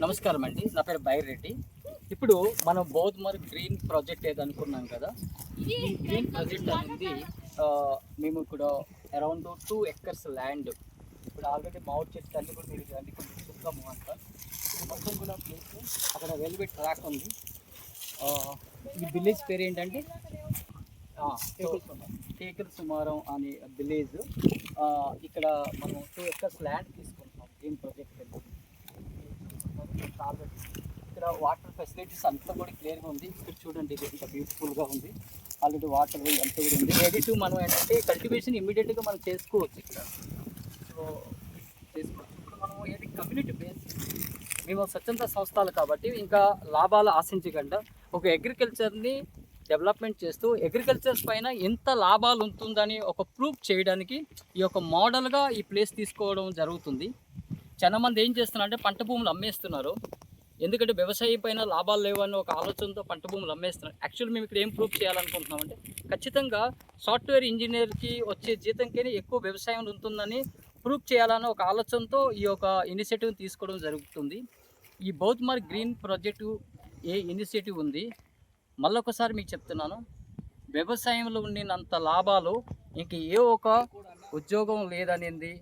నమస్కారం అండి, నా పేరు బైరెడ్డి. ఇప్పుడు మనం బౌద్ధమర్ గ్రీన్ ప్రాజెక్ట్ ఏదనుకున్నాం కదా. ఈ గ్రీన్ ప్రాజెక్ట్ అనేది మేము ఇక్కడ అరౌండ్ 2 acres ల్యాండ్. ఇప్పుడు ఆల్రెడీ మామిడి చెట్టు అన్ని కూడా మీరు అన్ని కొంచెం చూద్దాము అంట. మొత్తం కూడా ప్లేస్ అక్కడ రైల్వే ట్రాక్ ఉంది. ఈ విలేజ్ పేరు ఏంటంటే టేకల్ సుమారం అనే విలేజ్. ఇక్కడ మనం 2 acres ల్యాండ్ తీసుకుంటున్నాం గ్రీన్ ప్రాజెక్ట్. ఇక్కడ వాటర్ ఫెసిలిటీస్ అంతా కూడా క్లియర్గా ఉంది. ఇక్కడ చూడండి, ఇది ఎంత బ్యూటిఫుల్గా ఉంది. ఆల్రెడీ వాటర్ అంతా కూడా ఉంది. రెడీ టు మనం ఏంటంటే కల్టివేషన్ ఇమీడియట్గా మనం చేసుకోవచ్చు ఇక్కడ. సో చేసుకోవచ్చు. ఇప్పుడు మనం ఏది కమ్యూనిటీ బేస్, మేము స్వచ్ఛంద సంస్థలు కాబట్టి ఇంకా లాభాలు ఆశించకుండా ఒక అగ్రికల్చర్ని డెవలప్మెంట్ చేస్తూ అగ్రికల్చర్స్ పైన ఎంత లాభాలు ఉంటుందని ఒక ప్రూఫ్ చేయడానికి ఈ యొక్క మోడల్గా ఈ ప్లేస్ తీసుకోవడం జరుగుతుంది. చాలా మంది ఏం చేస్తున్నారంటే పంట భూములు అమ్మేస్తున్నారు. ఎందుకంటే వ్యవసాయం పైన లాభాలు లేవని ఒక ఆలోచనతో పంట భూములు అమ్మేస్తున్నారు. యాక్చువల్లీ మేము ఇక్కడ ఏం ప్రూఫ్ చేయాలనుకుంటున్నామంటే ఖచ్చితంగా సాఫ్ట్వేర్ ఇంజనీర్కి వచ్చే జీతంకైనా ఎక్కువ వ్యవసాయం ఉంటుందని ప్రూఫ్ చేయాలని ఒక ఆలోచనతో ఈ యొక్క ఇనిషియేటివ్ తీసుకోవడం జరుగుతుంది. ఈ బౌద్ధమర్ గ్రీన్ ప్రాజెక్టు ఏ ఇనిషియేటివ్ ఉంది, మళ్ళొకసారి మీకు చెప్తున్నాను, వ్యవసాయంలో ఉండినంత లాభాలు ఇంక ఏ ఒక ఉద్యోగం లేదనేది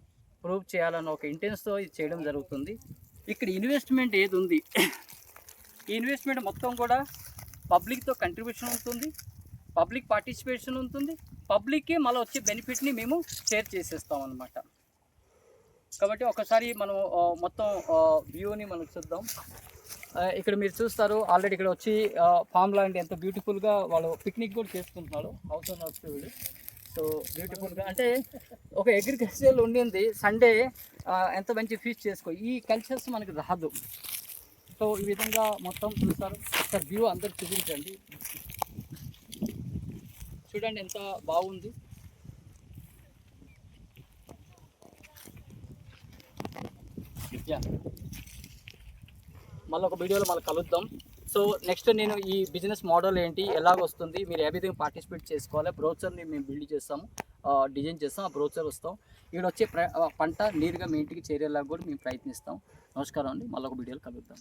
ప్రూవ్ చేయాలని ఒక ఇంటెన్స్తో ఇది చేయడం జరుగుతుంది. ఇక్కడ ఇన్వెస్ట్మెంట్ ఏది ఉంది, ఈ ఇన్వెస్ట్మెంట్ మొత్తం కూడా పబ్లిక్తో కంట్రిబ్యూషన్ ఉంటుంది, పబ్లిక్ పార్టిసిపేషన్ ఉంటుంది, పబ్లిక్కి మళ్ళీ వచ్చే బెనిఫిట్ని మేము షేర్ చేసేస్తాం అన్నమాట. కాబట్టి ఒకసారి మనం మొత్తం వ్యూని మనం చూద్దాం. ఇక్కడ మీరు చూస్తారు, ఆల్రెడీ ఇక్కడ వచ్చి ఫామ్ ల్యాండ్ ఎంత బ్యూటిఫుల్గా వాళ్ళు పిక్నిక్ కూడా చేసుకుంటున్నారు. హౌస్ ఓనర్స్ వీళ్ళు. సో బ్యూటిఫుల్గా అంటే ఒక అగ్రికల్చర్ ఉండింది. సండే ఎంత మంచి ఫీస్ట్ చేసుకో, ఈ కల్చర్స్ మనకి రాదు. సో ఈ విధంగా మొత్తం చూస్తారు. ఒకసారి వ్యూ అందరు చూపించండి. చూడండి ఎంత బాగుంది. మళ్ళీ ఒక వీడియోలో మళ్ళీ కలుద్దాం. సో నెక్స్ట్ నేను ఈ బిజినెస్ మోడల్ ఏంటి, ఎలాగ వస్తుంది, మీరు ఏ విధంగా పార్టిసిపేట్ చేసుకోవాలి, బ్రోచర్ని మేము బిల్డ్ చేస్తాము, డిజైన్ చేస్తాం, ఆ బ్రోచర్ వస్తాం. ఇక్కడ వచ్చే పంట నీరుగా మీ ఇంటికి చేరేలాగా కూడా మేము ప్రయత్నిస్తాం. నమస్కారం అండి, మళ్ళీ ఒక వీడియోలో కలుద్దాం.